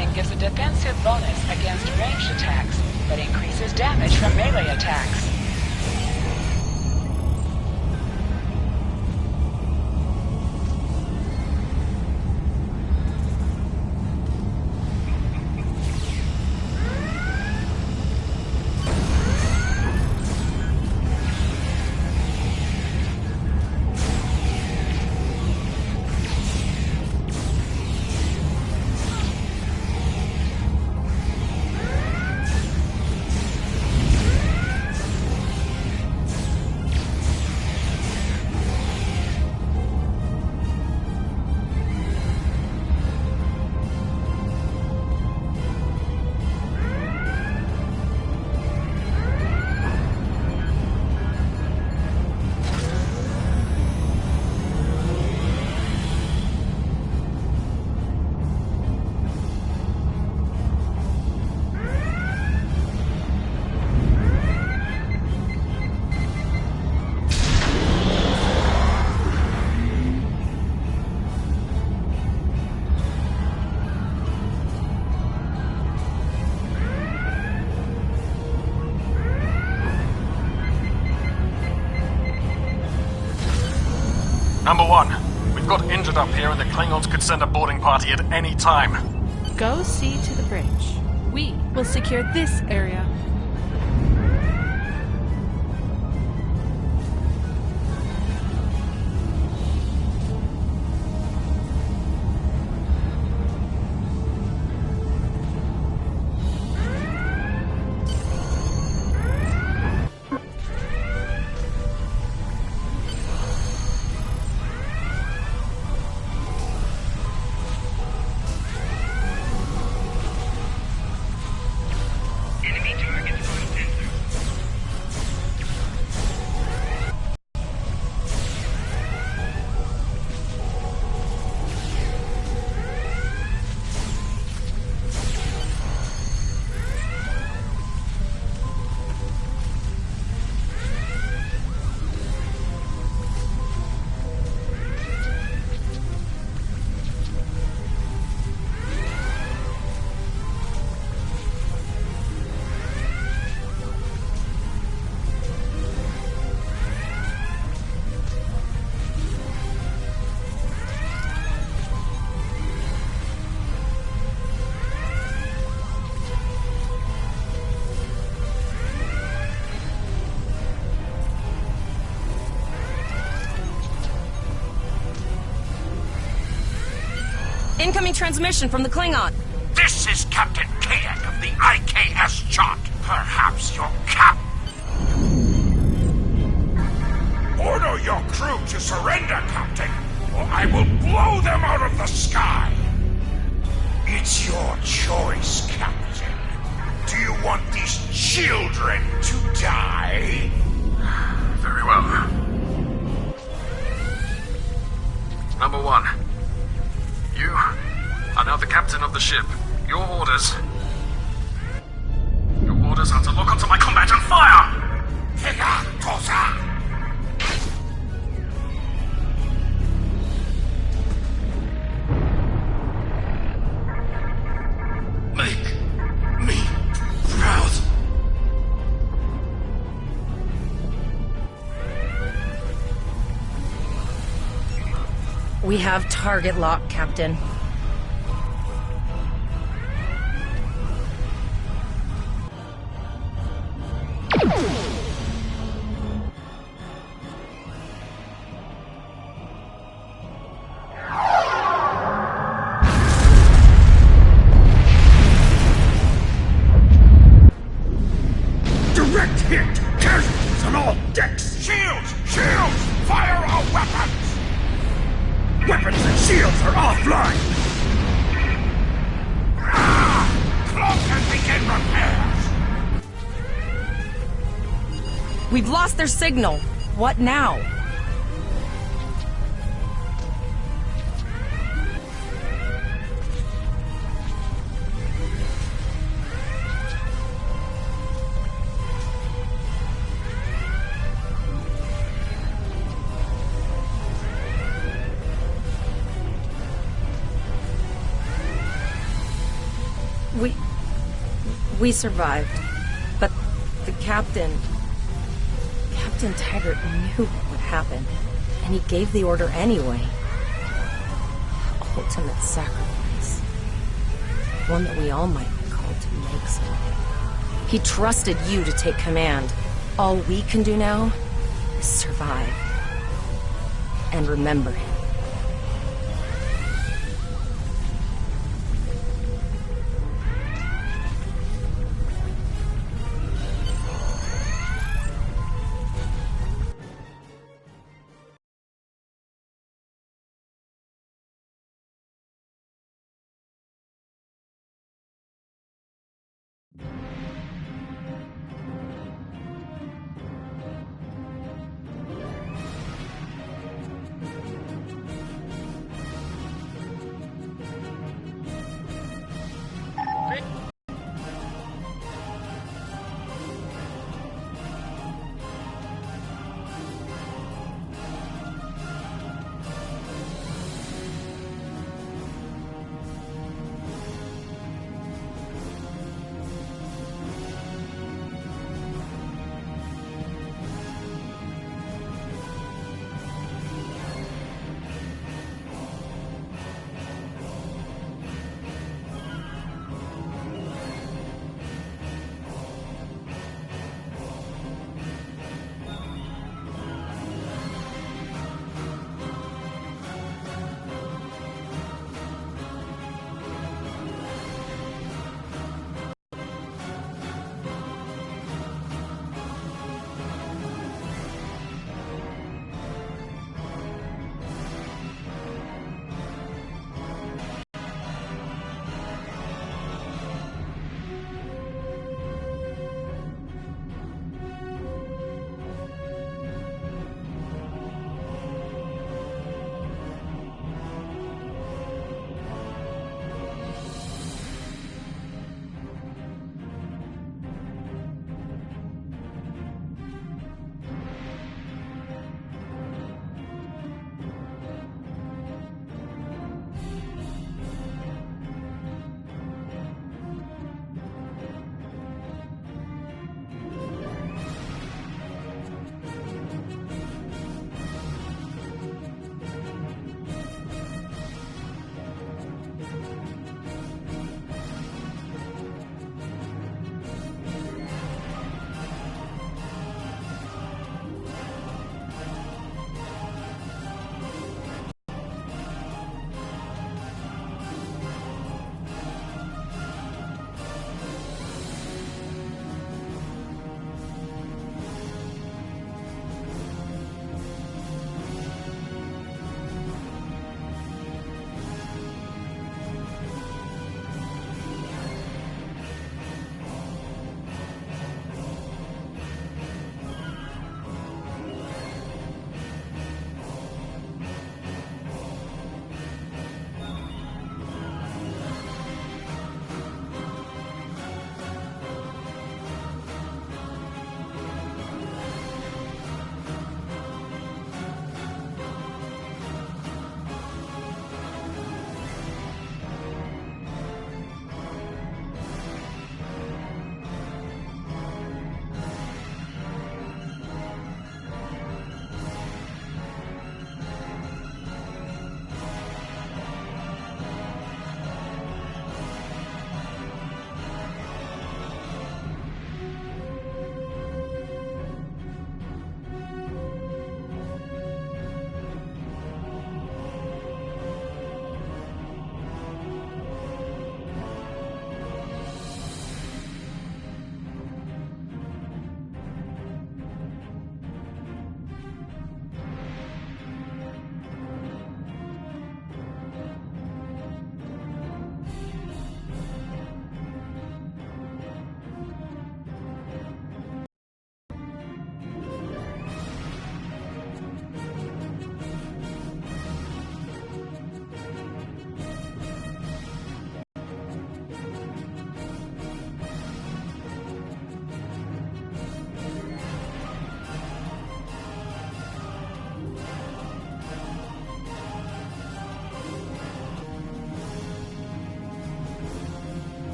Breaching gives a defensive bonus against ranged attacks, but increases damage from melee attacks. Number one, we've got injured up here and the Klingons could send a boarding party at any time. Go see to the bridge. We will secure this area. Incoming transmission from the Klingon. This is Captain Kayak of the IKS Chart. Perhaps your cap... Order your crew to surrender, Captain, or I will blow them out of the sky. It's your choice, Captain. Do you want these children to die? Very well. Number one, you are now the captain of the ship. Your orders are to lock onto my combat and fire! Make me proud. We have target lock, Captain. Direct hit! Casualties on all decks! Shields! Shields! Fire our weapons! Weapons and shields are offline! Cloak and begin repairs! We've lost their signal. What now? We survived. But the Captain Taggart knew what would happen. And he gave the order anyway. Ultimate sacrifice. One that we all might be called to make someday. He trusted you to take command. All we can do now is survive. And remember him.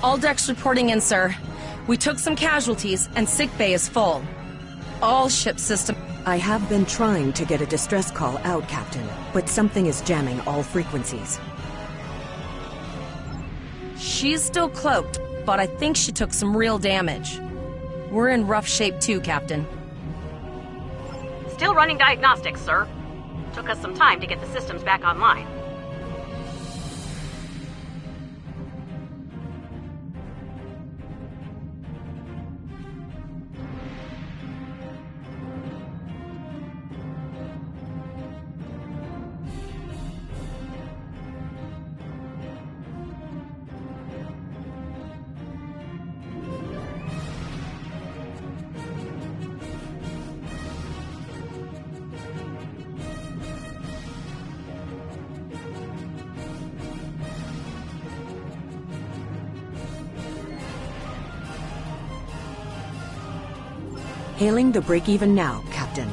All decks reporting in, sir. We took some casualties, and sickbay is full. All ship system... I have been trying to get a distress call out, Captain, but something is jamming all frequencies. She's still cloaked, but I think she took some real damage. We're in rough shape too, Captain. Still running diagnostics, sir. Took us some time to get the systems back online. Hailing the break-even now, Captain.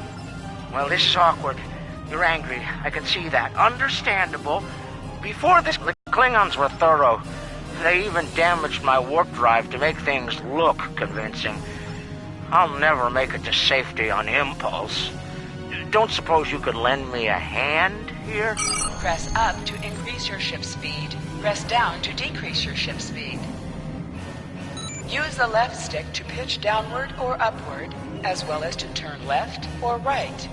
Well, this is awkward. You're angry. I can see that. Understandable. Before this, the Klingons were thorough. They even damaged my warp drive to make things look convincing. I'll never make it to safety on impulse. Don't suppose you could lend me a hand here? Press up to increase your ship speed. Press down to decrease your ship speed. Use the left stick to pitch downward or upward, as well as to turn left or right.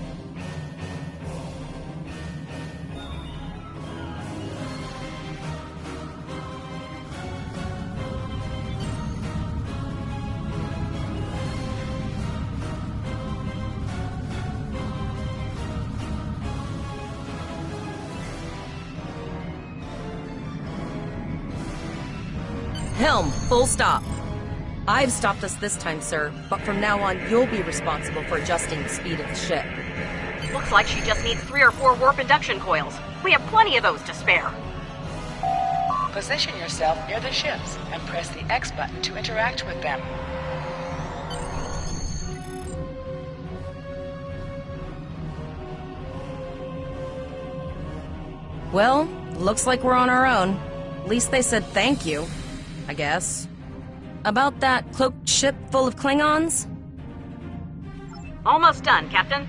Helm, full stop. I've stopped us this time, sir, but from now on, you'll be responsible for adjusting the speed of the ship. Looks like she just needs 3 or 4 warp induction coils. We have plenty of those to spare. Position yourself near the ships and press the X button to interact with them. Well, looks like we're on our own. At least they said thank you, I guess. About that cloaked ship full of Klingons? Almost done, Captain.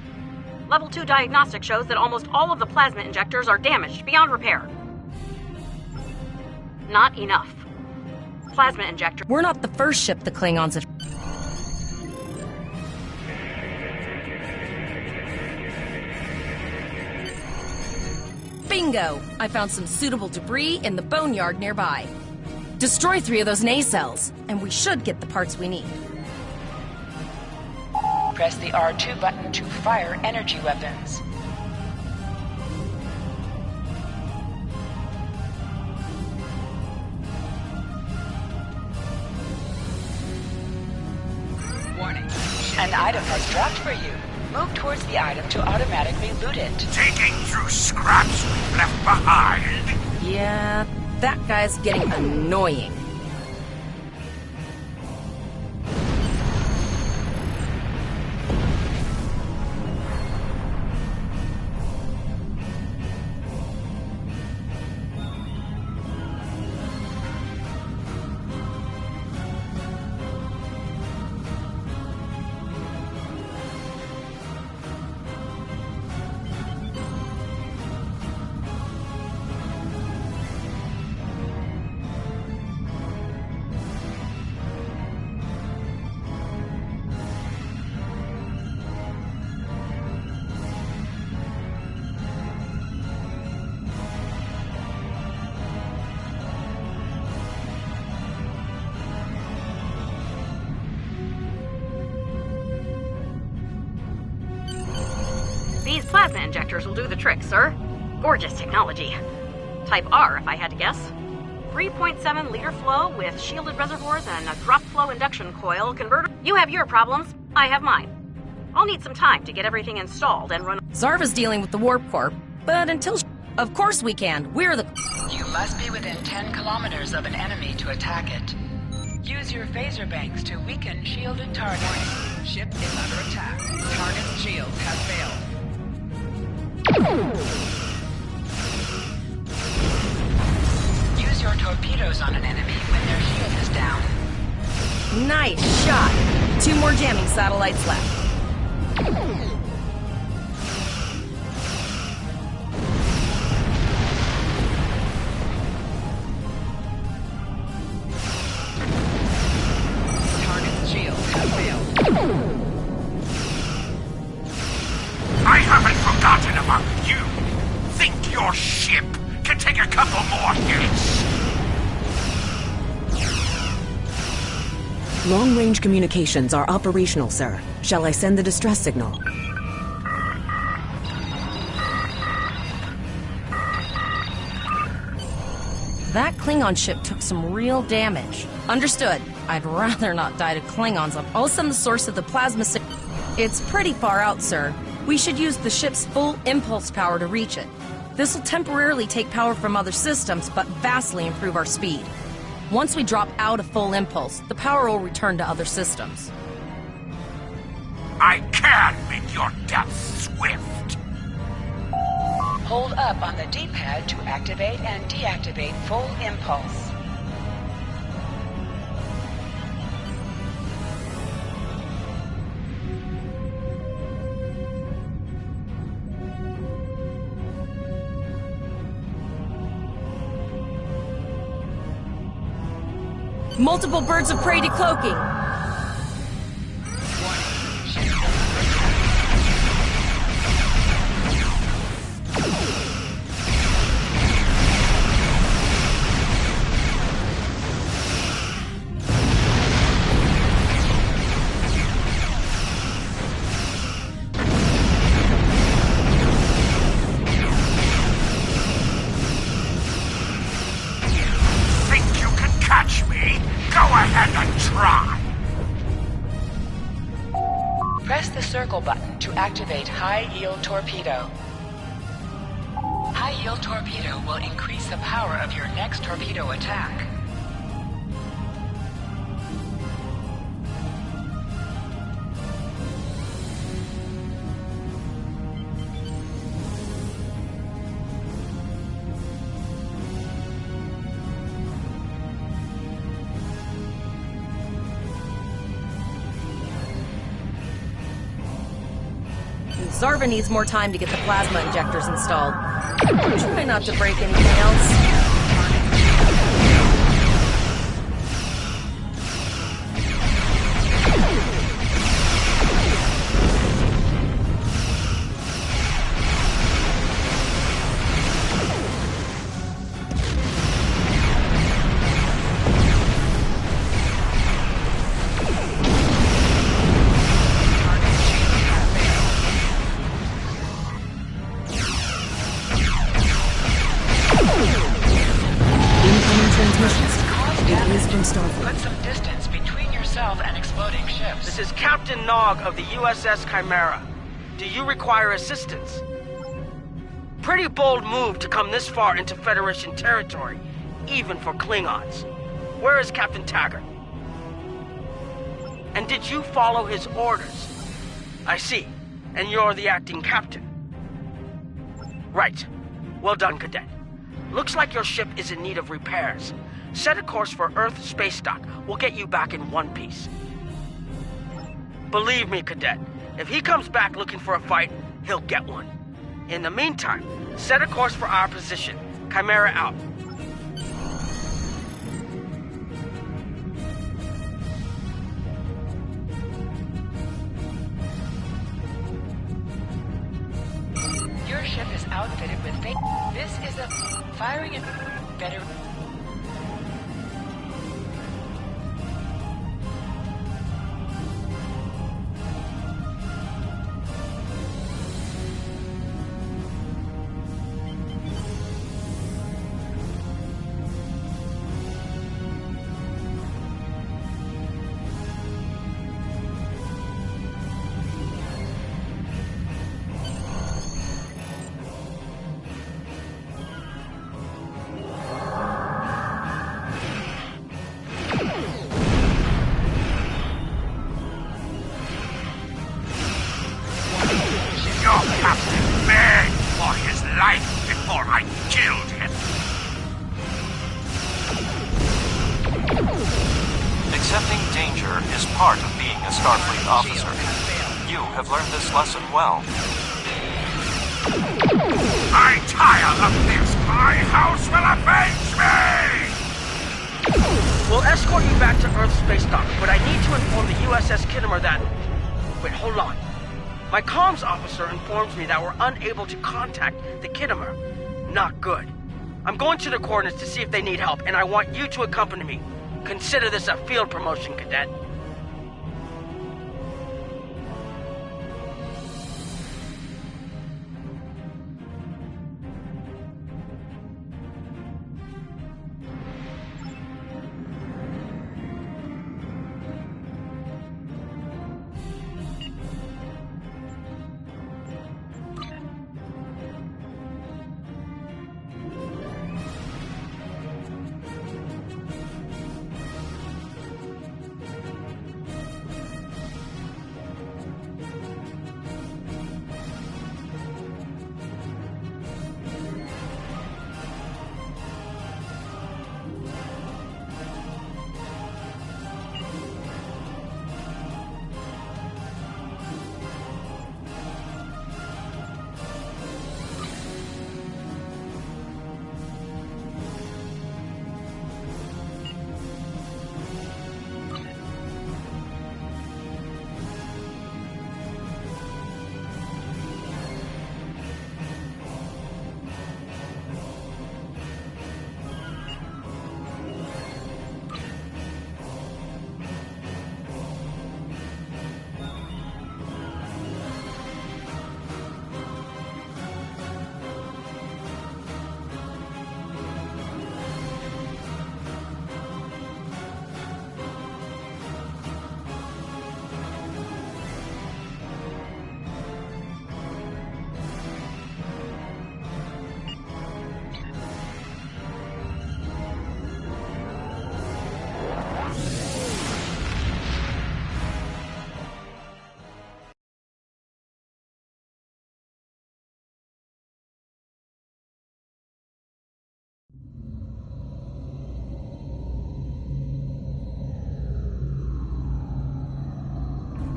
Level 2 diagnostic shows that almost all of the plasma injectors are damaged beyond repair. Not enough. Plasma injector... We're not the first ship the Klingons have... Bingo! I found some suitable debris in the boneyard nearby. Destroy 3 of those nacelles, and we should get the parts we need. Press the R2 button to fire energy weapons. Warning. An item has dropped for you. Move towards the item to automatically loot it. Digging through scraps we've left behind. Yeah, that guy's getting annoying. These plasma injectors will do the trick, sir. Gorgeous technology. Type R, if I had to guess. 3.7 liter flow with shielded reservoirs and a drop flow induction coil converter. You have your problems, I have mine. I'll need some time to get everything installed and run... Zarva's dealing with the Warp Corp, but until... Of course we can. We're the... You must be within 10 kilometers of an enemy to attack it. Use your phaser banks to weaken shielded targets. Ship is under attack. Target's shields have failed. Use your torpedoes on an enemy when their shield is down. Nice shot. 2 more jamming satellites left. Target's shields have failed. I haven't forgotten about you. Think your ship can take a couple more hits? Long-range communications are operational, sir. Shall I send the distress signal? That Klingon ship took some real damage. Understood. I'd rather not die to Klingons. I'll send the source of the plasma signal. It's pretty far out, sir. We should use the ship's full impulse power to reach it. This will temporarily take power from other systems, but vastly improve our speed. Once we drop out of full impulse, the power will return to other systems. I can make your death swift. Hold up on the D-pad to activate and deactivate full impulse. Multiple birds of prey decloaking. Press the circle button to activate high-yield torpedo. High-yield torpedo will increase the power of your next torpedo attack. Zarva needs more time to get the plasma injectors installed. Try not to break anything else. Put some distance between yourself and exploding ships. This is Captain Nog of the USS Chimera. Do you require assistance? Pretty bold move to come this far into Federation territory, even for Klingons. Where is Captain Taggart? And did you follow his orders? I see. And you're the acting captain. Right. Well done, Cadet. Looks like your ship is in need of repairs. Set a course for Earth space dock. We'll get you back in one piece. Believe me, Cadet, if he comes back looking for a fight, he'll get one. In the meantime, set a course for our position. Chimera out. Your ship is outfitted with This is a firing and better. Accepting danger is part of being a Starfleet officer. You have learned this lesson well. I tire of this! My house will avenge me! We'll escort you back to Earth Space Dock, but I need to inform the USS Kittimer that... Wait, hold on. My comms officer informs me that we're unable to contact the Kittimer. Not good. I'm going to the coordinates to see if they need help, and I want you to accompany me. Consider this a field promotion, Cadet.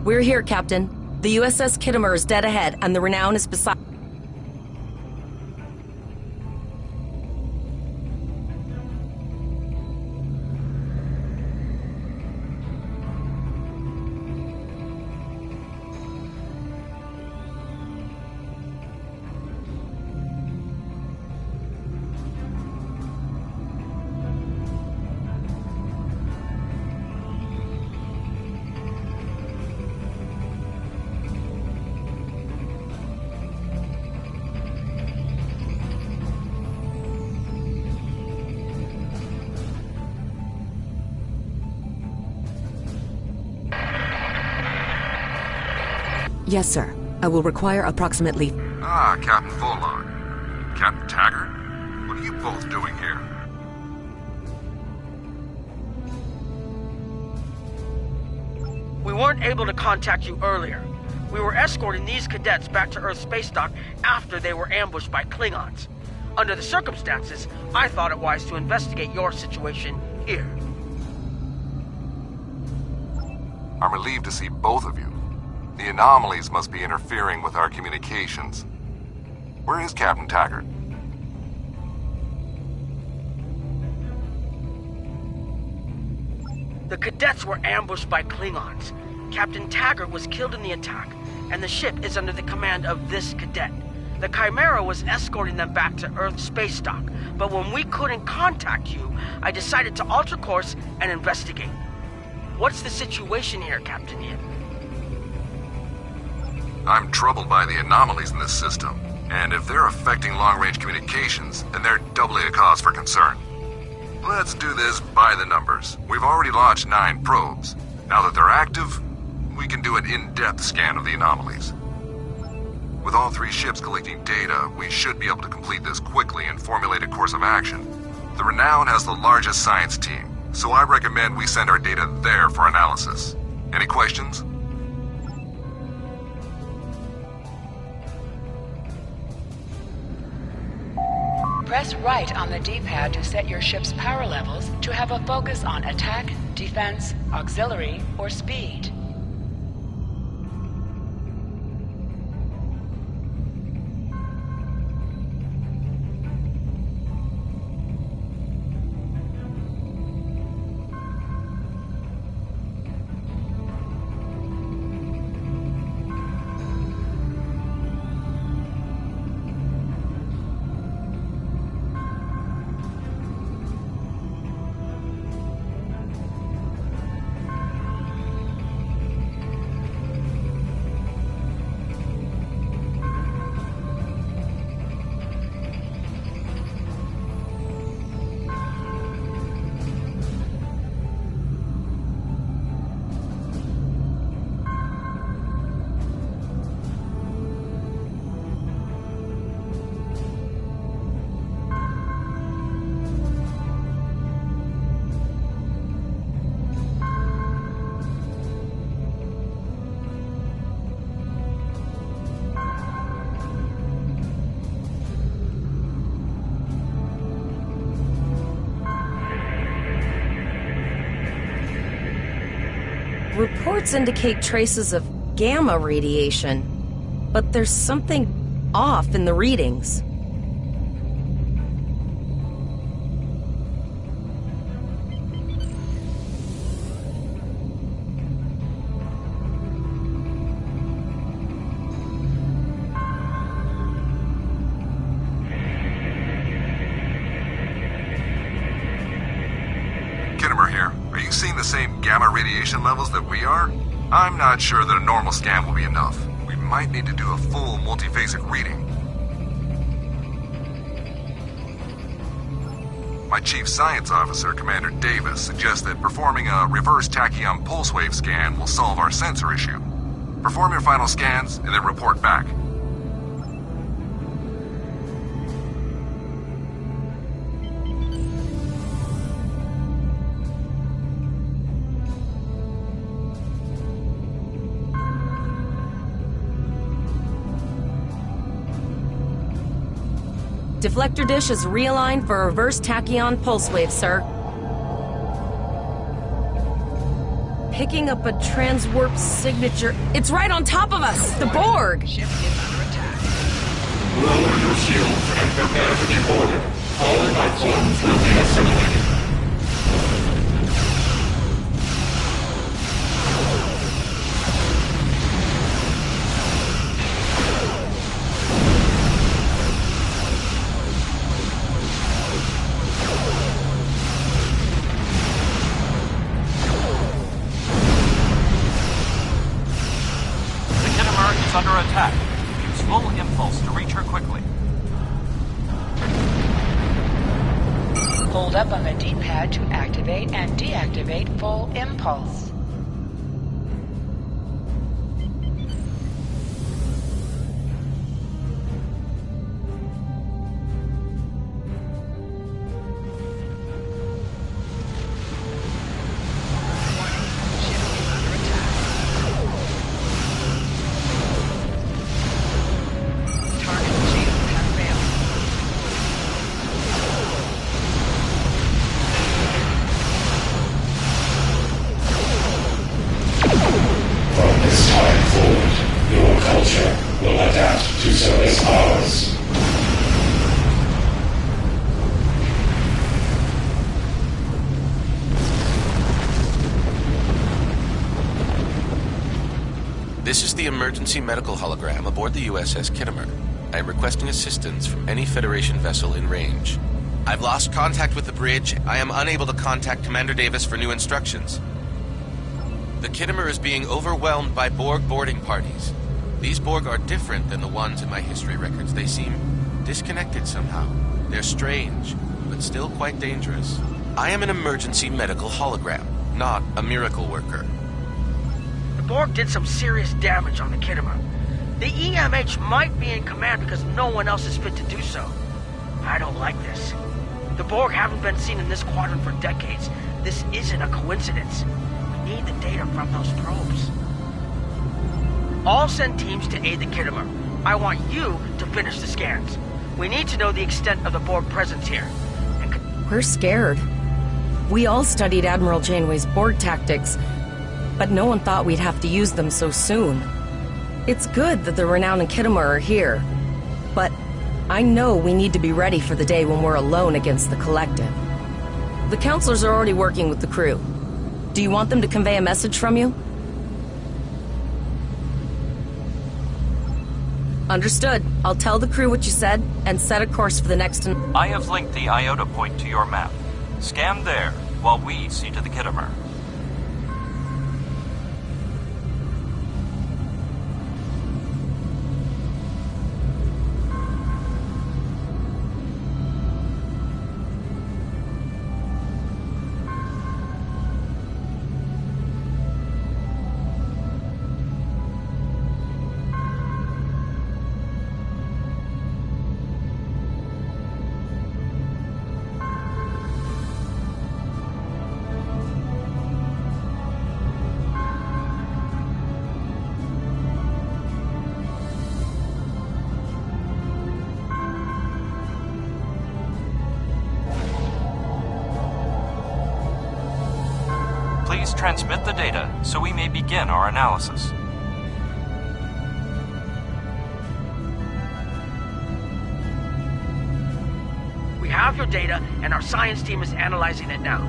We're here, Captain. The USS Kittimer is dead ahead, and the Renown is beside... Yes, sir. I will require approximately... Ah, Captain Volog. Captain Taggart? What are you both doing here? We weren't able to contact you earlier. We were escorting these cadets back to Earth Space Dock after they were ambushed by Klingons. Under the circumstances, I thought it wise to investigate your situation here. I'm relieved to see both of you. The anomalies must be interfering with our communications. Where is Captain Taggart? The cadets were ambushed by Klingons. Captain Taggart was killed in the attack, and the ship is under the command of this cadet. The Chimera was escorting them back to Earth Space Dock, but when we couldn't contact you, I decided to alter course and investigate. What's the situation here, Captain Yip? I'm troubled by the anomalies in this system, and if they're affecting long-range communications, then they're doubly a cause for concern. Let's do this by the numbers. We've already launched 9 probes. Now that they're active, we can do an in-depth scan of the anomalies. With all 3 ships collecting data, we should be able to complete this quickly and formulate a course of action. The Renown has the largest science team, so I recommend we send our data there for analysis. Any questions? Press right on the D-pad to set your ship's power levels to have a focus on attack, defense, auxiliary, or speed. Reports indicate traces of gamma radiation, but there's something off in the readings. Kittimer here. Are you seeing the same gamma radiation levels that we are? I'm not sure that a normal scan will be enough. We might need to do a full multiphasic reading. My chief science officer, Commander Davis, suggests that performing a reverse tachyon pulse wave scan will solve our sensor issue. Perform your final scans and then report back. Deflector dish is realigned for a reverse tachyon pulse wave, sir. Picking up a transwarp signature. It's right on top of us! The Borg! Ship is under attack. Lower your shields and prepare to be boarded. All life forms will be assimilated. Under attack. Use full impulse to reach her quickly. Hold up on the D-pad to activate and deactivate full impulse. This is the emergency medical hologram aboard the USS Kittimer. I am requesting assistance from any Federation vessel in range. I've lost contact with the bridge. I am unable to contact Commander Davis for new instructions. The Kittimer is being overwhelmed by Borg boarding parties. These Borg are different than the ones in my history records. They seem disconnected somehow. They're strange, but still quite dangerous. I am an emergency medical hologram, not a miracle worker. The Borg did some serious damage on the Kittimer. The EMH might be in command because no one else is fit to do so. I don't like this. The Borg haven't been seen in this quadrant for decades. This isn't a coincidence. We need the data from those probes. I'll send teams to aid the Kittimer. I want you to finish the scans. We need to know the extent of the Borg presence here. We're scared. We all studied Admiral Janeway's Borg tactics, but no one thought we'd have to use them so soon. It's good that the Renown and Khitomer are here, but I know we need to be ready for the day when we're alone against the Collective. The counselors are already working with the crew. Do you want them to convey a message from you? Understood. I'll tell the crew what you said and set a course for the next... I have linked the Iota point to your map. Scan there while we see to the Khitomer. Please transmit the data so we may begin our analysis. We have your data, and our science team is analyzing it now.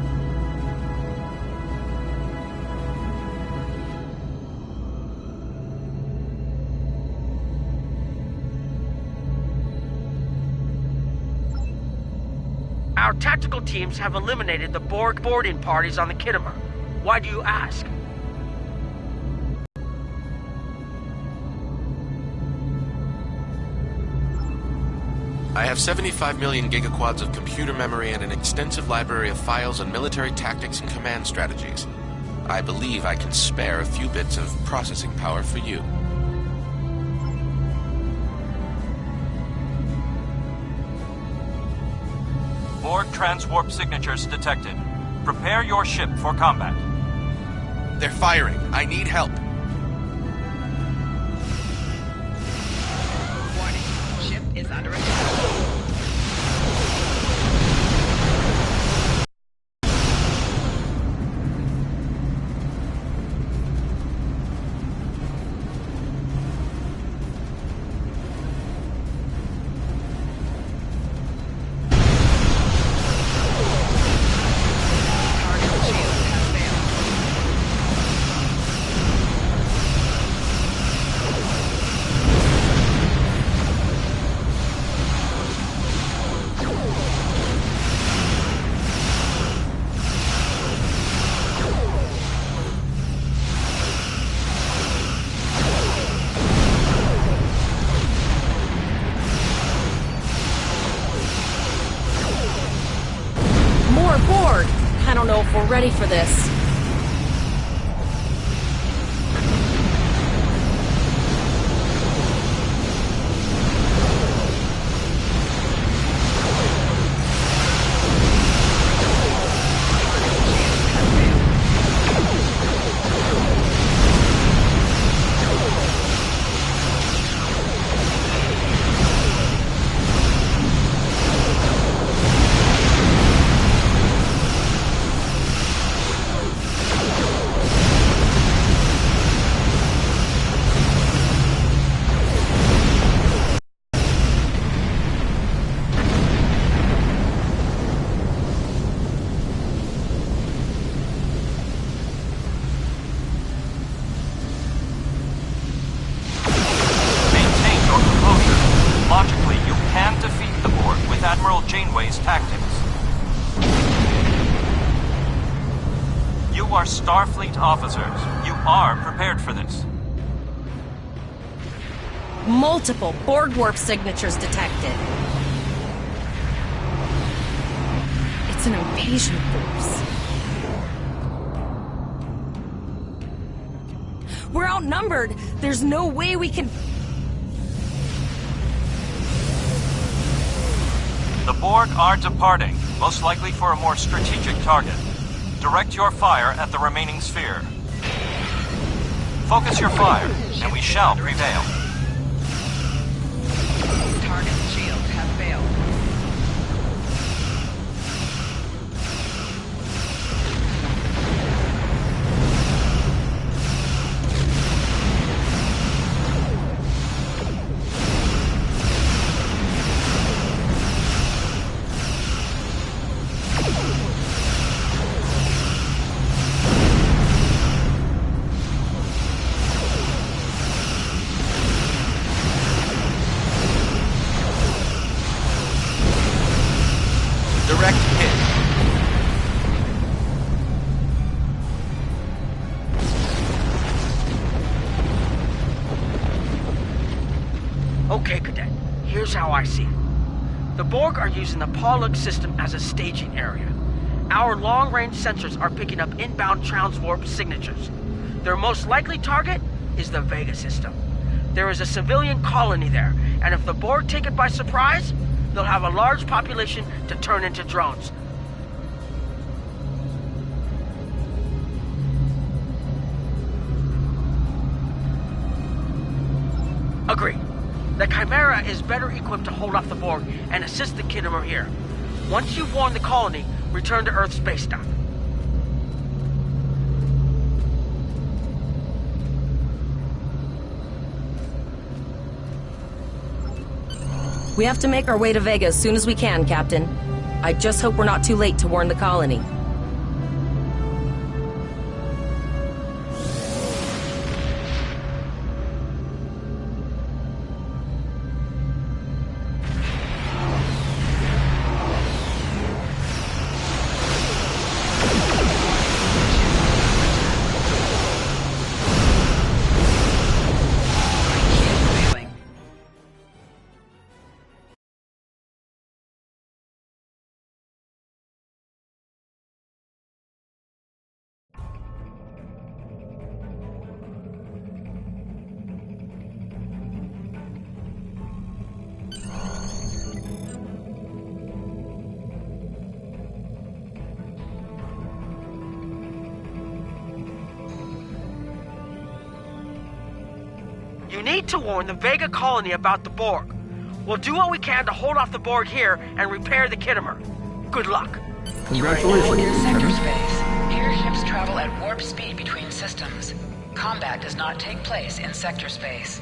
Our tactical teams have eliminated the Borg boarding parties on the Khitomer. Why do you ask? I have 75 million gigaquads of computer memory and an extensive library of files on military tactics and command strategies. I believe I can spare a few bits of processing power for you. Borg transwarp signatures detected. Prepare your ship for combat. They're firing. I need help. Warning. Ship is under attack. Borg! I don't know if we're ready for this. Admiral Janeway's tactics. You are Starfleet officers. You are prepared for this. Multiple Borg warp signatures detected. It's an invasion force. We're outnumbered. There's no way we can... The Borg are departing, most likely for a more strategic target. Direct your fire at the remaining sphere. Focus your fire, and we shall prevail. Target shields have failed. Okay, Cadet. Here's how I see it. The Borg are using the Pollock system as a staging area. Our long-range sensors are picking up inbound transwarp signatures. Their most likely target is the Vega system. There is a civilian colony there, and if the Borg take it by surprise, they'll have a large population to turn into drones. Agreed. The Chimera is better equipped to hold off the Borg and assist the Khitomer here. Once you've warned the colony, return to Earth space dock. We have to make our way to Vega as soon as we can, Captain. I just hope we're not too late to warn the colony. You need to warn the Vega colony about the Borg. We'll do what we can to hold off the Borg here and repair the Khitomer. Good luck. Congratulations. In sector space. Here ships travel at warp speed between systems. Combat does not take place in sector space.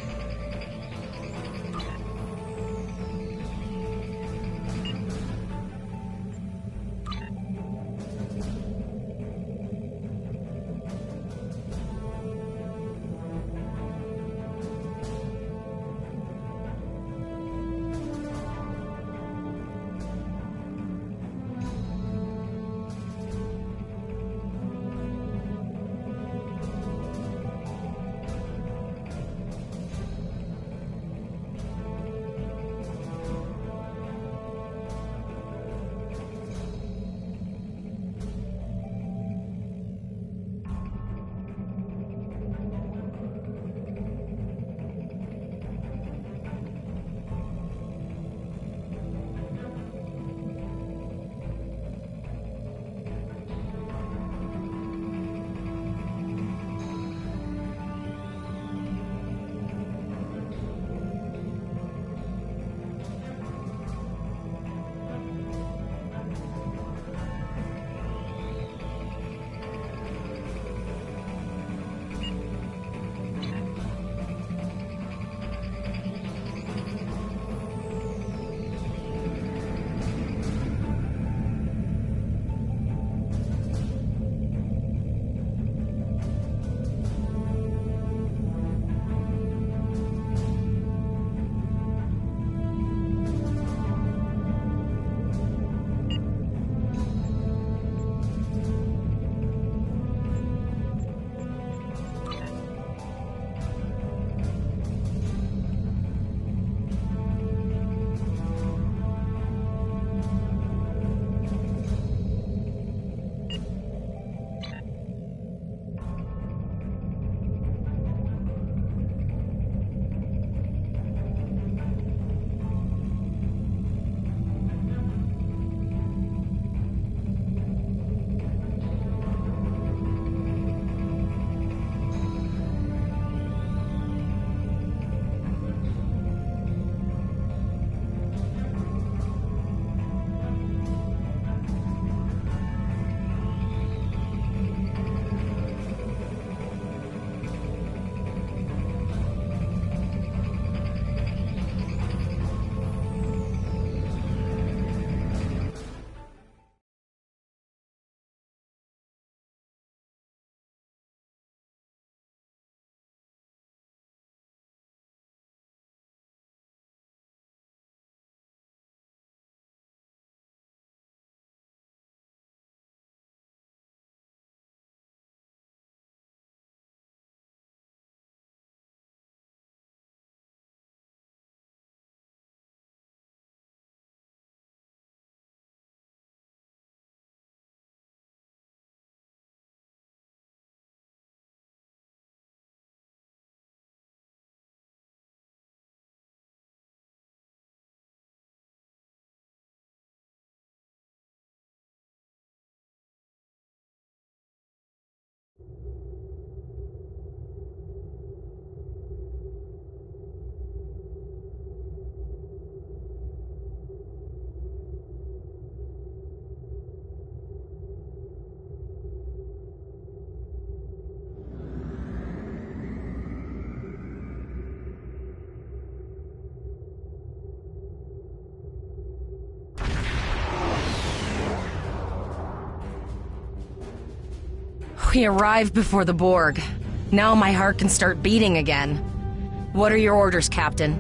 We arrived before the Borg. Now my heart can start beating again. What are your orders, Captain?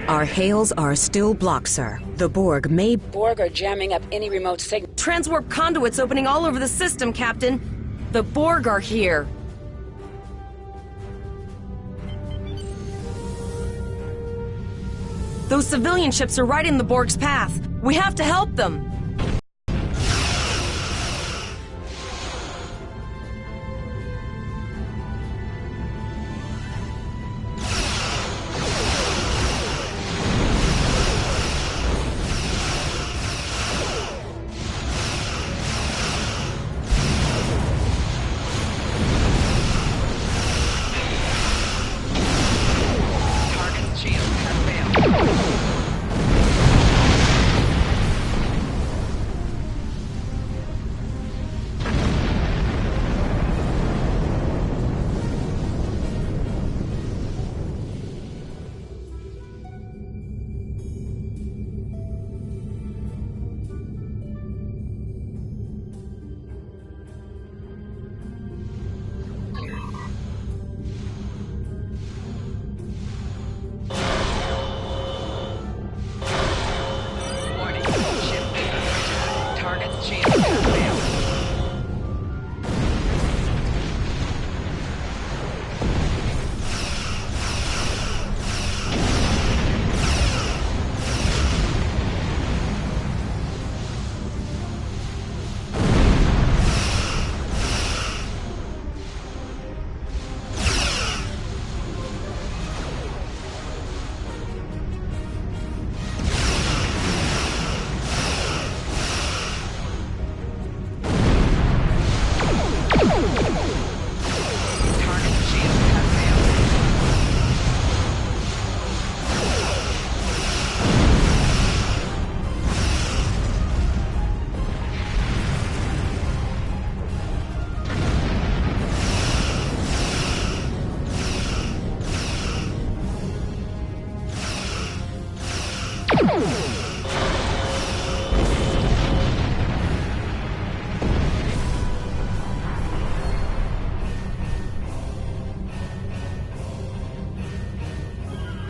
Our hails are still blocked, sir. The Borg may... Borg are jamming up any remote signal. Transwarp conduits opening all over the system, Captain. The Borg are here. Those civilian ships are right in the Borg's path. We have to help them.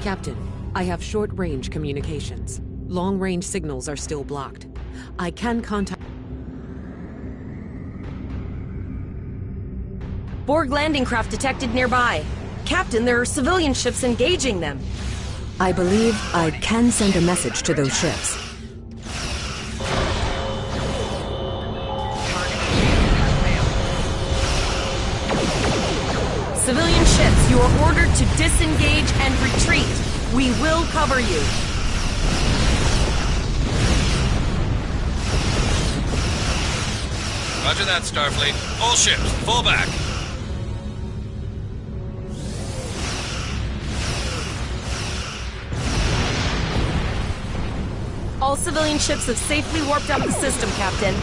Captain, I have short-range communications. Long-range signals are still blocked. I can contact... Borg landing craft detected nearby. Captain, there are civilian ships engaging them. I believe I can send a message to those ships. Civilian ships, you are ordered to disengage and retreat. We will cover you. Roger that, Starfleet. All ships, fall back. All civilian ships have safely warped out of the system, Captain.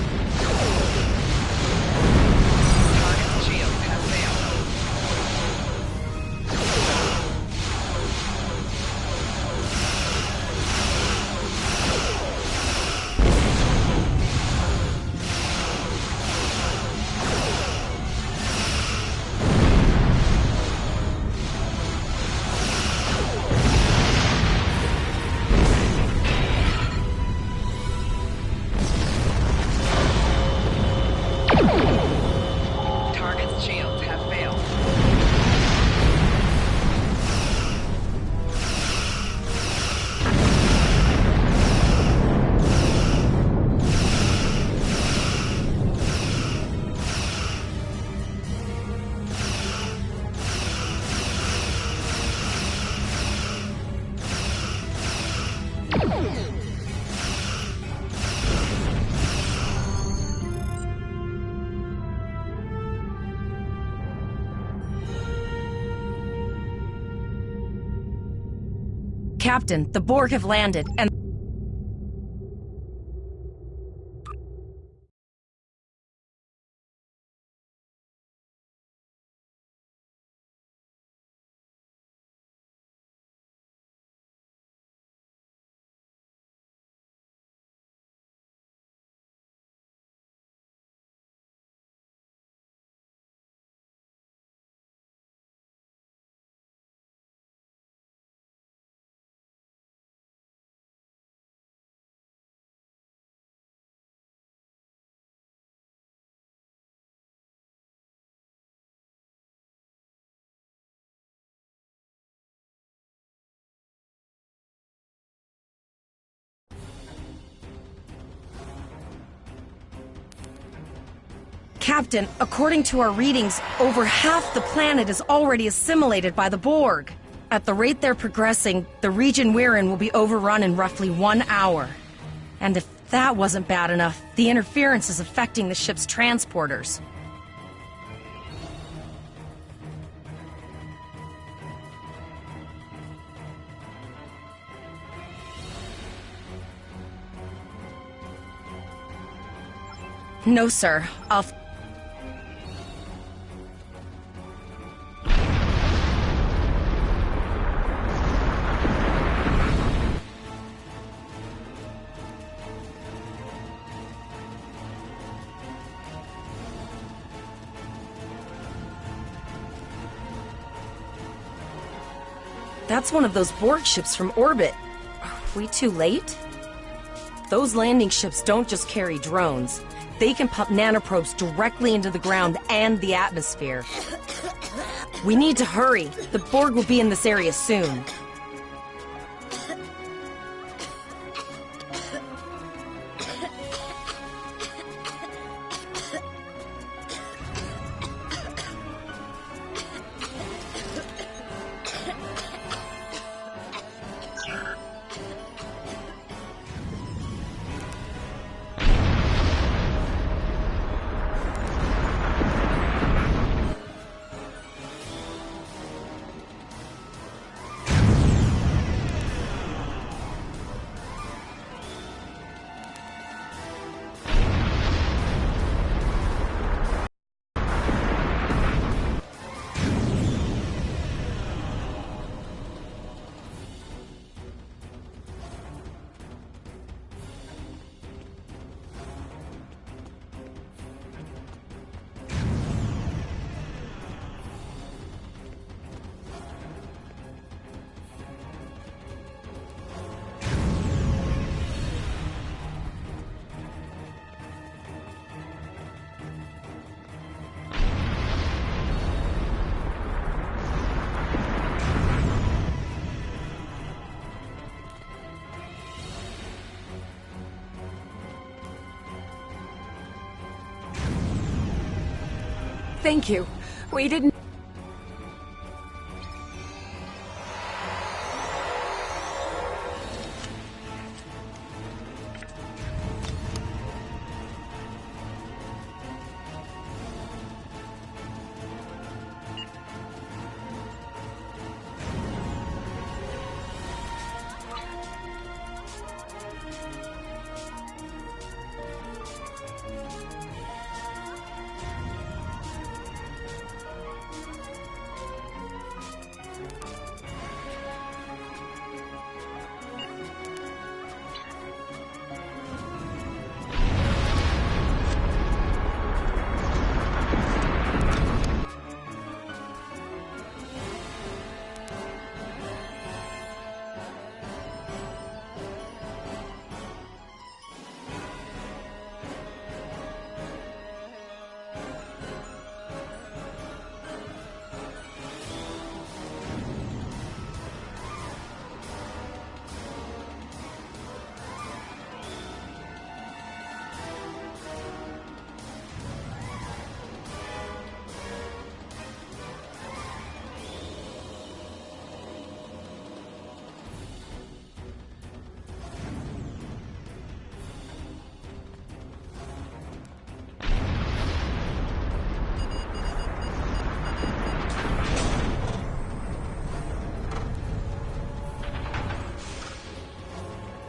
Captain, the Borg have landed, and... Captain, according to our readings, over half the planet is already assimilated by the Borg. At the rate they're progressing, the region we're in will be overrun in roughly 1 hour. And if that wasn't bad enough, the interference is affecting the ship's transporters. No, sir. That's one of those Borg ships from orbit. Are we too late? Those landing ships don't just carry drones. They can pump nanoprobes directly into the ground and the atmosphere. We need to hurry. The Borg will be in this area soon. Thank you. We didn't...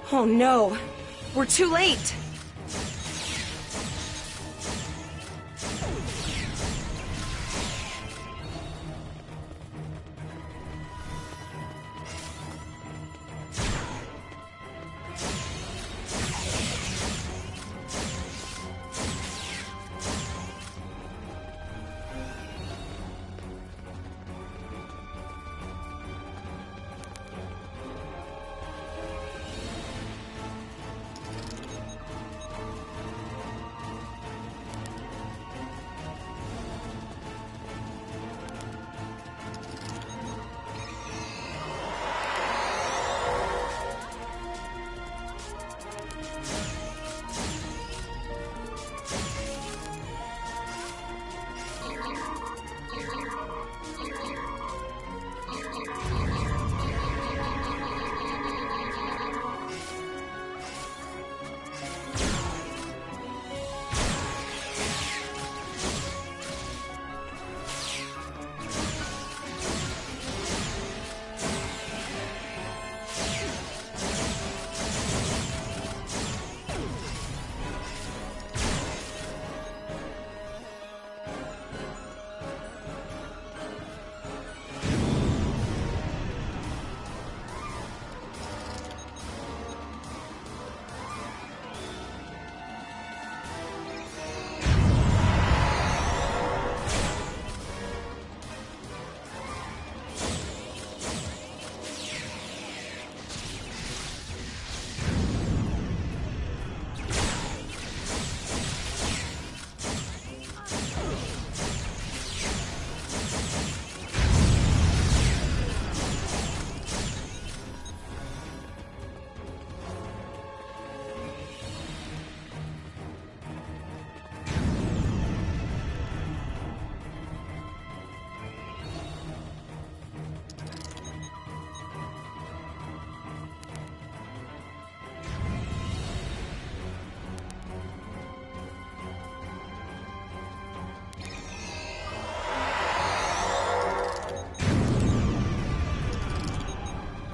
Oh no! We're too late!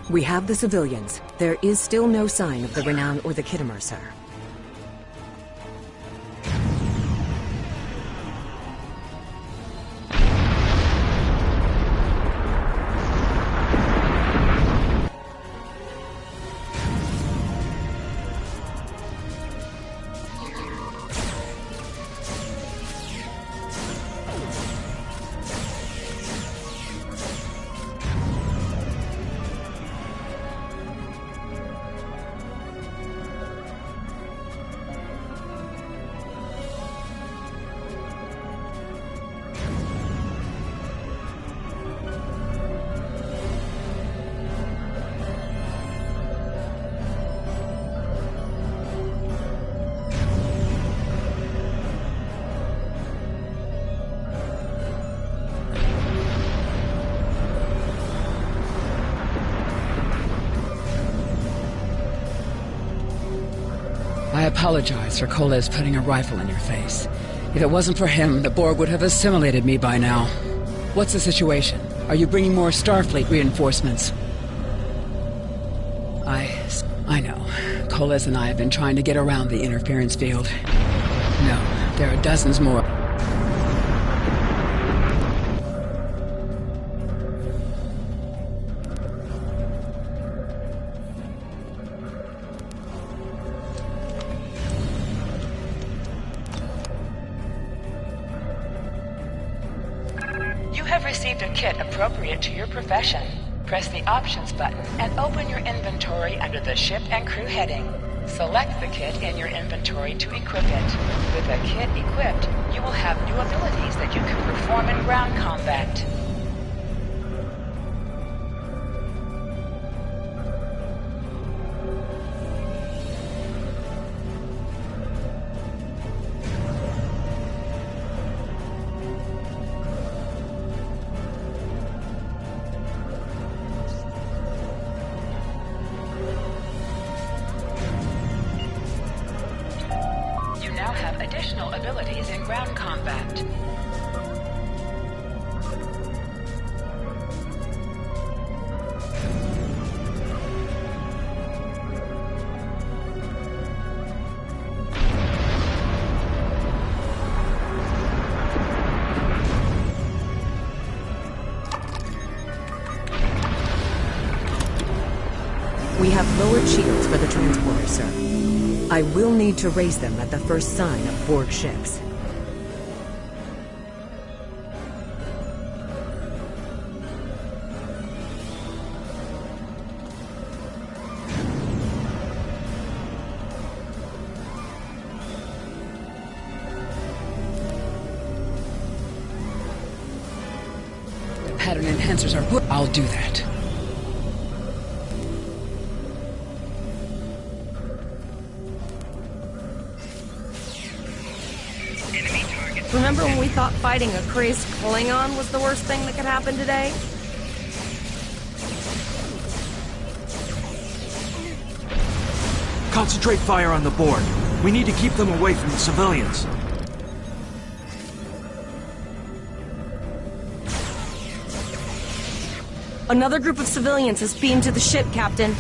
We have the civilians. There is still no sign of the Renown or the Kittimer, sir. I apologize for Koles putting a rifle in your face. If it wasn't for him, the Borg would have assimilated me by now. What's the situation? Are you bringing more Starfleet reinforcements? I know. Koles and I have been trying to get around the interference field. No, there are dozens more. You have received a kit appropriate to your profession. Press the Options button and open your inventory under the Ship and Crew heading. Select the kit in your inventory to equip it. With a kit equipped, you will have new abilities that you can perform in ground combat. Additional abilities in ground combat. We have lowered shields for the transporter, sir. I will need to raise them at the first sign of Borg ships. The pattern enhancers are good. I'll do that. Remember when we thought fighting a crazed Klingon was the worst thing that could happen today? Concentrate fire on the Borg. We need to keep them away from the civilians. Another group of civilians has beamed to the ship, Captain.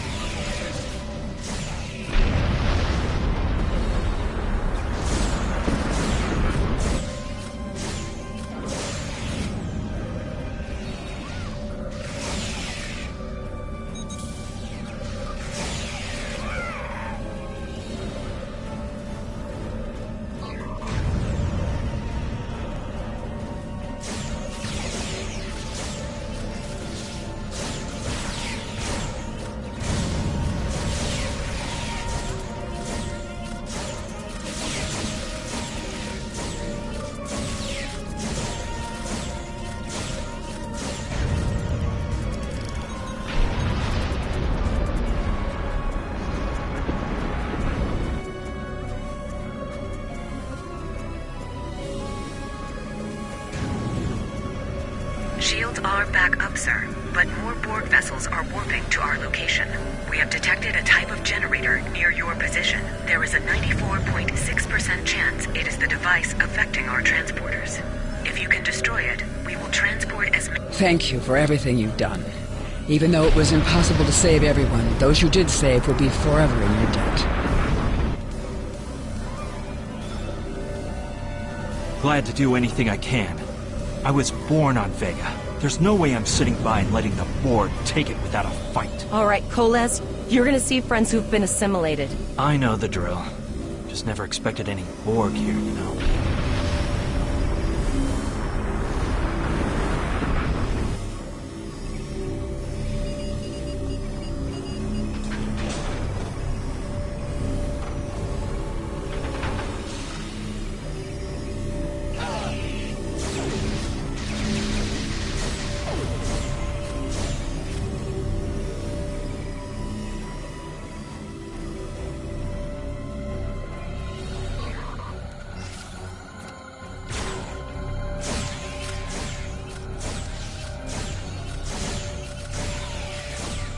Shields are back up, sir, but more Borg vessels are warping to our location. We have detected a type of generator near your position. There is a 94.6% chance it is the device affecting our transporters. If you can destroy it, we will transport as many... Thank you for everything you've done. Even though it was impossible to save everyone, those you did save will be forever in your debt. Glad to do anything I can. I was born on Vega. There's no way I'm sitting by and letting the Borg take it without a fight. All right, Koles, you're gonna see friends who've been assimilated. I know the drill. Just never expected any Borg here, you know.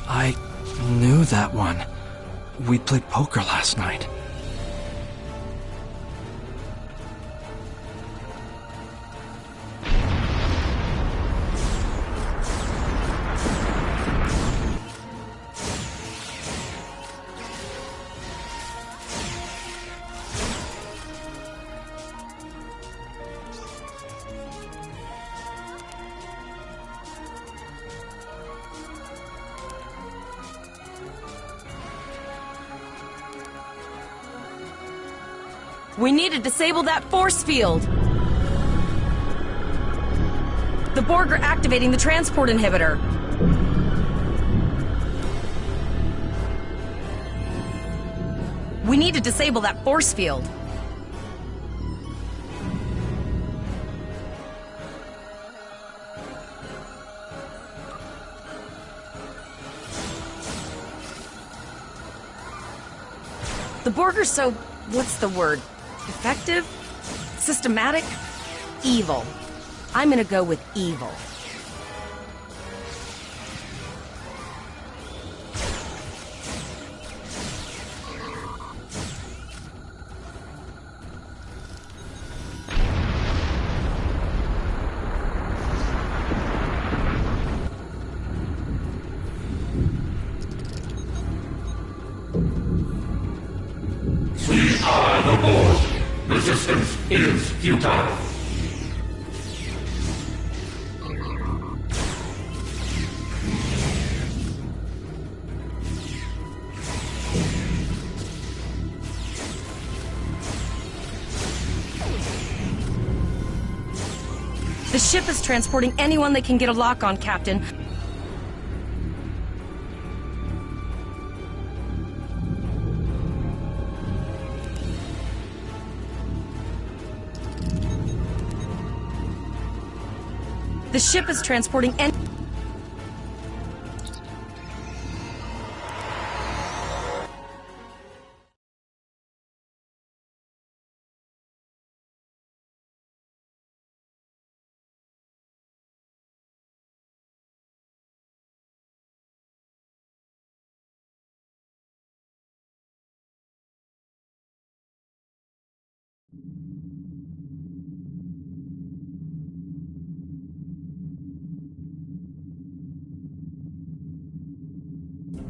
I knew that one. We played poker last night. We need to disable that force field! The Borg are activating the transport inhibitor. We need to disable that force field. The Borg are so... what's the word? Effective? Systematic? Evil. I'm gonna go with evil. We are the Borg. Resistance is futile. The ship is transporting anyone they can get a lock on, Captain. The ship is transporting any...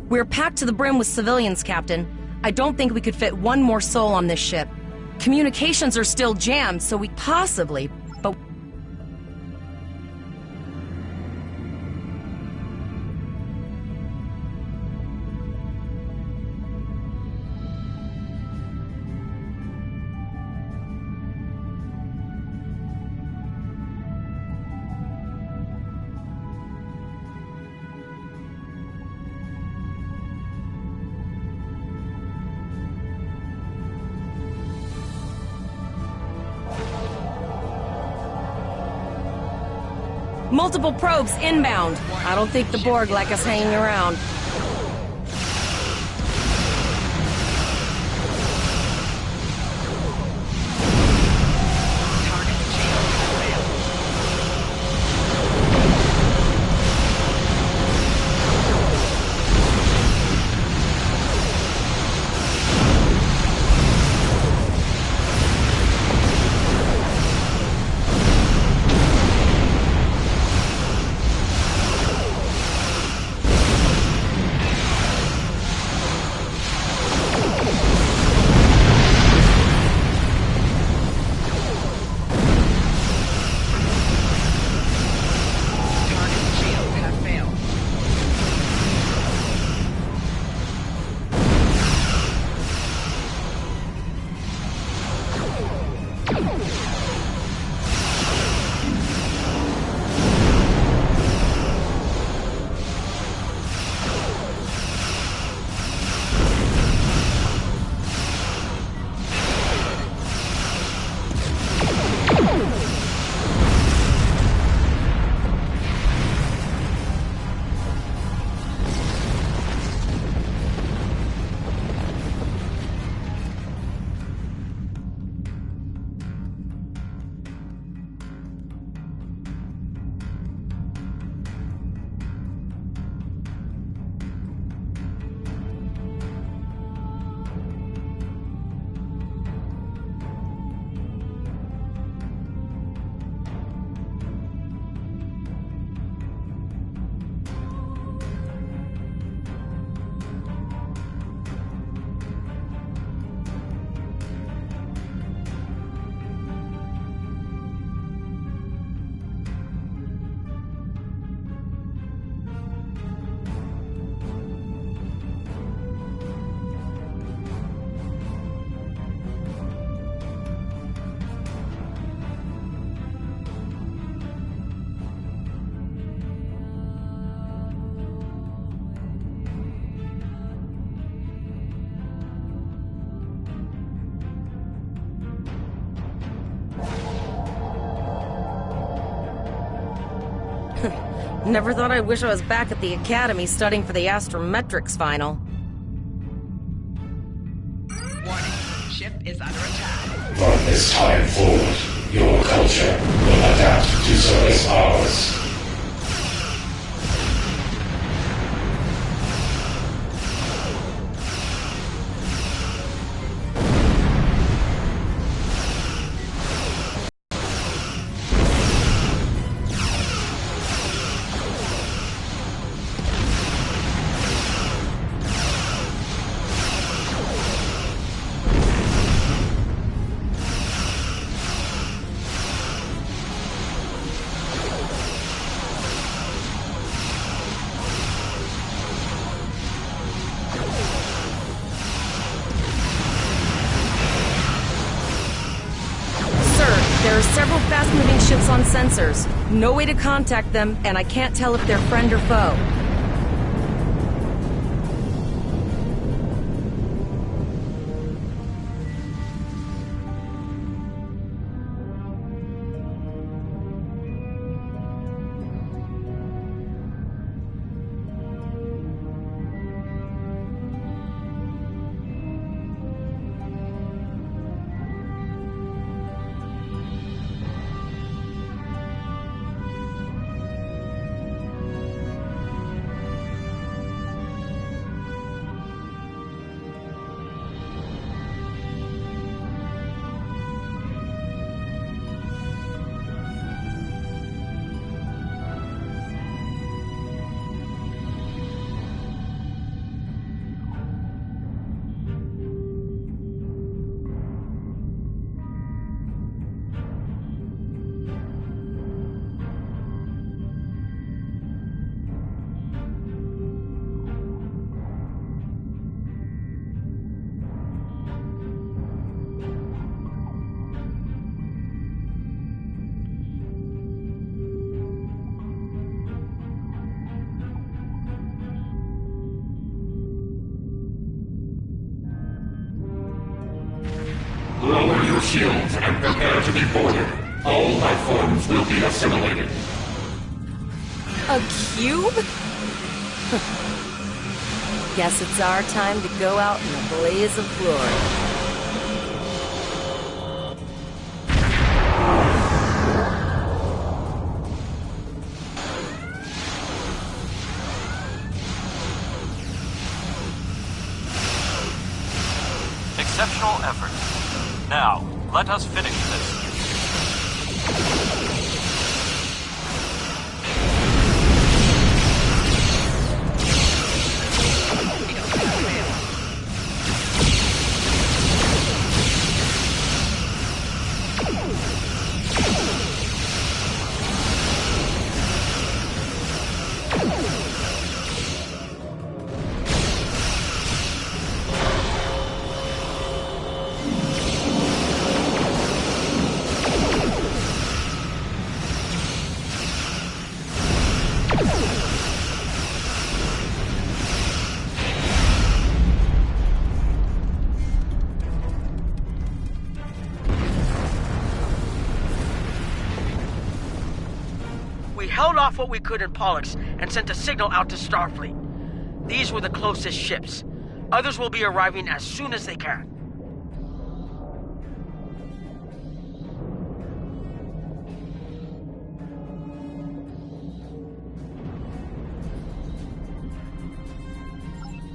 We're packed to the brim with civilians, Captain. I don't think we could fit one more soul on this ship. Communications are still jammed, so we possibly... but... Multiple probes inbound. I don't think the Borg like us hanging around. Never thought I'd wish I was back at the Academy studying for the astrometrics final. Warning, ship is under attack. From this time forward, your culture will adapt to service ours. There are several fast-moving ships on sensors. No way to contact them, and I can't tell if they're friend or foe. Lower your shields and prepare to be boarded. All life forms will be assimilated. A cube? Guess it's our time to go out in a blaze of glory. Exceptional effort. Now, let us finish this. We held off what we could in Pollux and sent a signal out to Starfleet. These were the closest ships. Others will be arriving as soon as they can.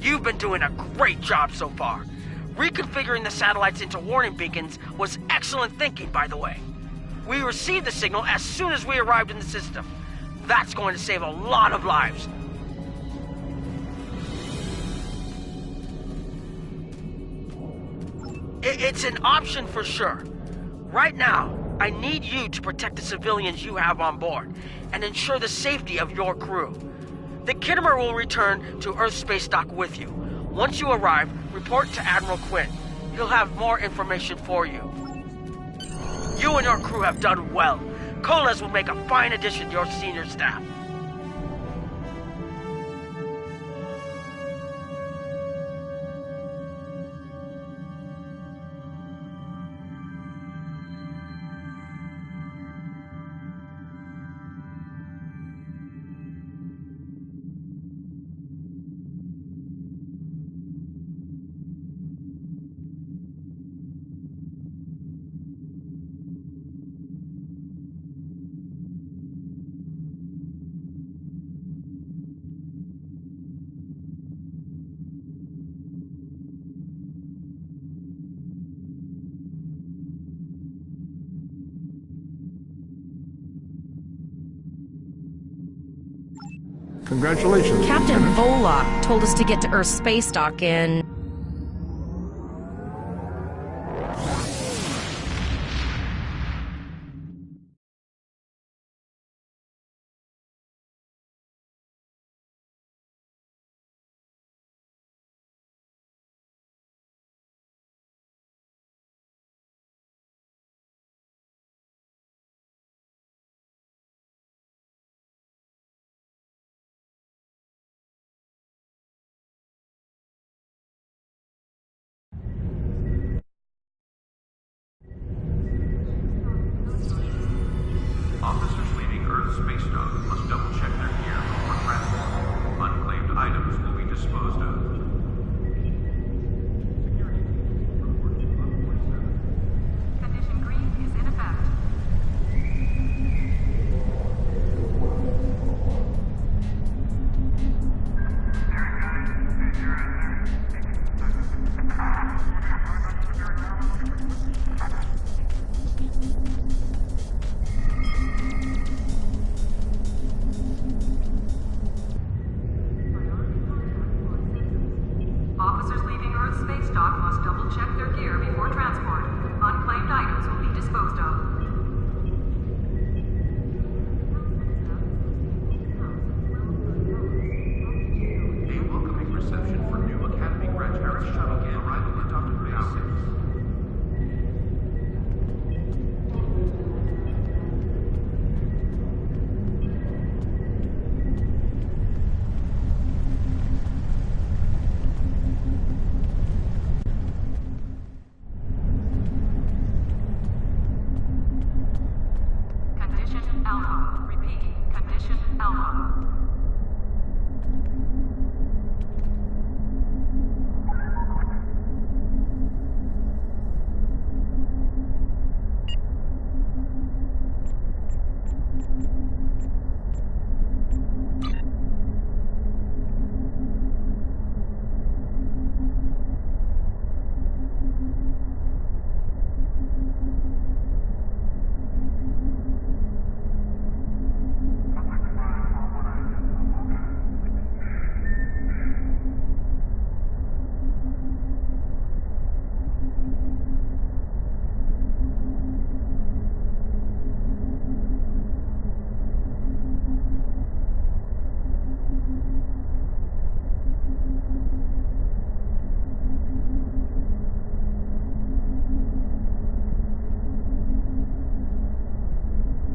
You've been doing a great job so far. Reconfiguring the satellites into warning beacons was excellent thinking, by the way. We received the signal as soon as we arrived in the system. That's going to save a lot of lives. It's an option for sure. Right now, I need you to protect the civilians you have on board and ensure the safety of your crew. The Kittimer will return to Earth Space Dock with you. Once you arrive, report to Admiral Quinn. He'll have more information for you. You and your crew have done well. Colas will make a fine addition to your senior staff. Congratulations, Captain Lieutenant. Volok told us to get to Earth Space Dock in space dock must double-check their gear before transport. Unclaimed items will be disposed of. Condition green is in effect. Officers leaving Earth space dock must double-check their gear before transport. Unclaimed items will be disposed of. A welcoming reception for new Academy Grad Harris shuttle arrival at Dr. Base 6. Condition Alpha. Repeat. Condition Alpha.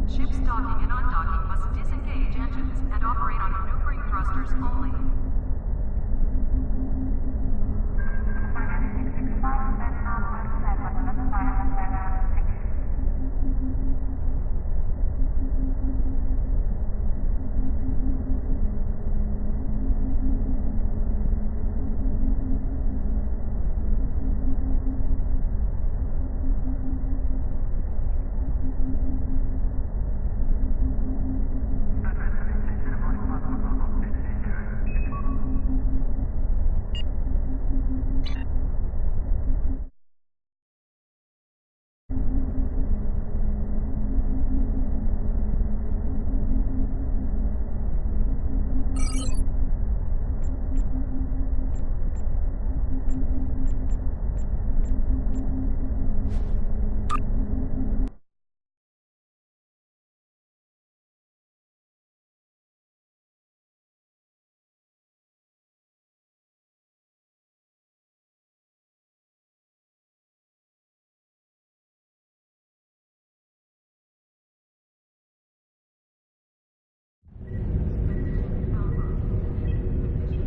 Ships docking and undocking must disengage engines and operate on maneuvering thrusters only.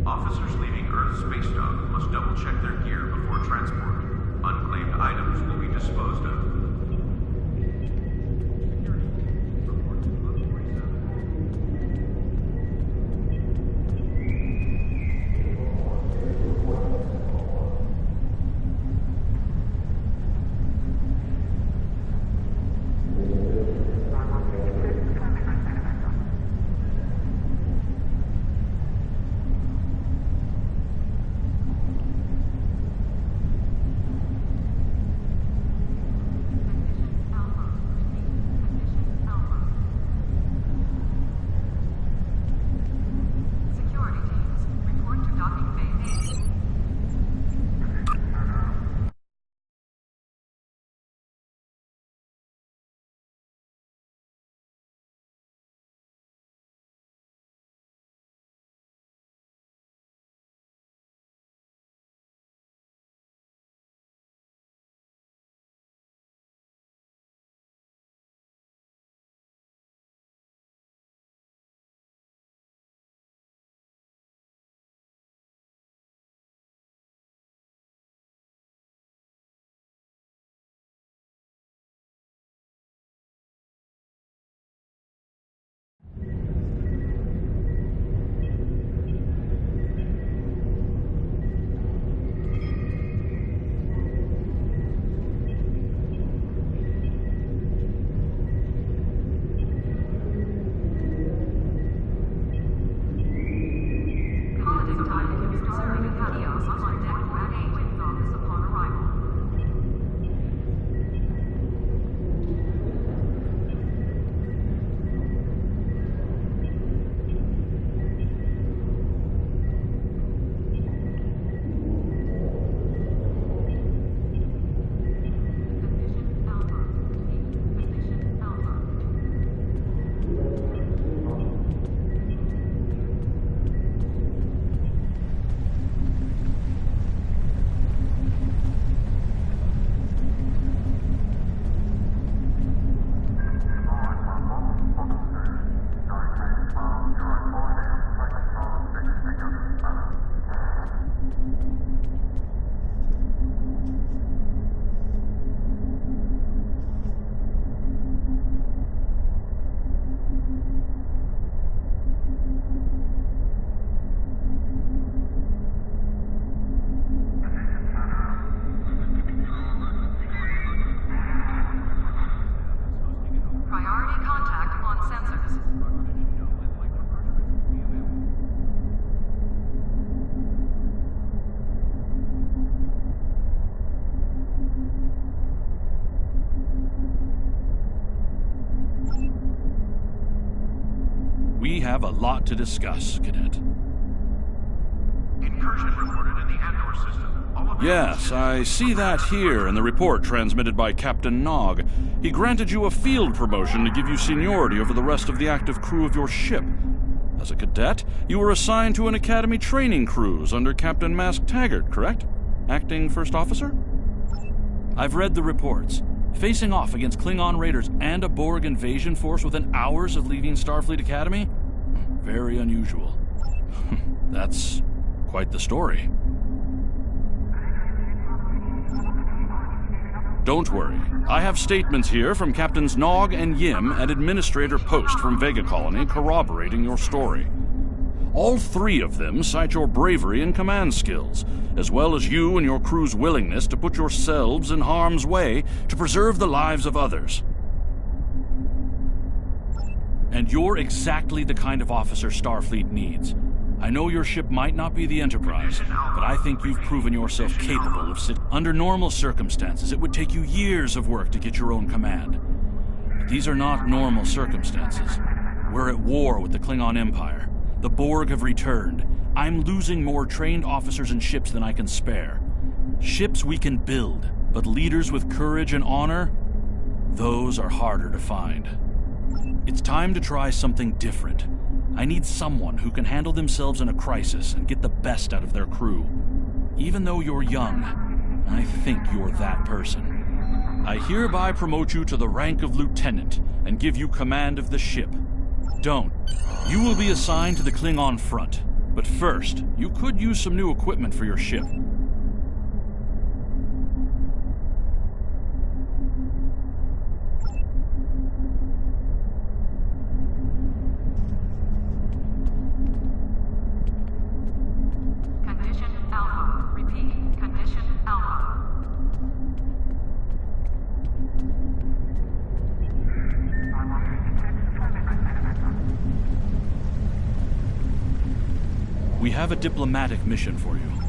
Officers leaving Earth space dock must double-check their gear before transport. Unclaimed items will be disposed of. have a lot to discuss, Cadet. Incursion reported in the Andor system. All of Yes, I see that here in the report transmitted by Captain Nog. He granted you a field promotion to give you seniority over the rest of the active crew of your ship. As a cadet, you were assigned to an Academy training cruise under Captain Mask Taggart, correct? Acting First Officer? I've read the reports. Facing off against Klingon raiders and a Borg invasion force within hours of leaving Starfleet Academy? Very unusual. That's quite the story. Don't worry. I have statements here from Captains Nog and Yim and Administrator Post from Vega Colony corroborating your story. All three of them cite your bravery and command skills, as well as you and your crew's willingness to put yourselves in harm's way to preserve the lives of others. And you're exactly the kind of officer Starfleet needs. I know your ship might not be the Enterprise, but I think you've proven yourself capable of sitting. Under normal circumstances, it would take you years of work to get your own command. But these are not normal circumstances. We're at war with the Klingon Empire. The Borg have returned. I'm losing more trained officers and ships than I can spare. Ships we can build, but leaders with courage and honor, those are harder to find. It's time to try something different. I need someone who can handle themselves in a crisis and get the best out of their crew. Even though you're young, I think you're that person. I hereby promote you to the rank of lieutenant and give you command of the ship. Don't. You will be assigned to the Klingon front. But first, you could use some new equipment for your ship. Condition Alpha. Repeat. Condition Alpha. We have a diplomatic mission for you.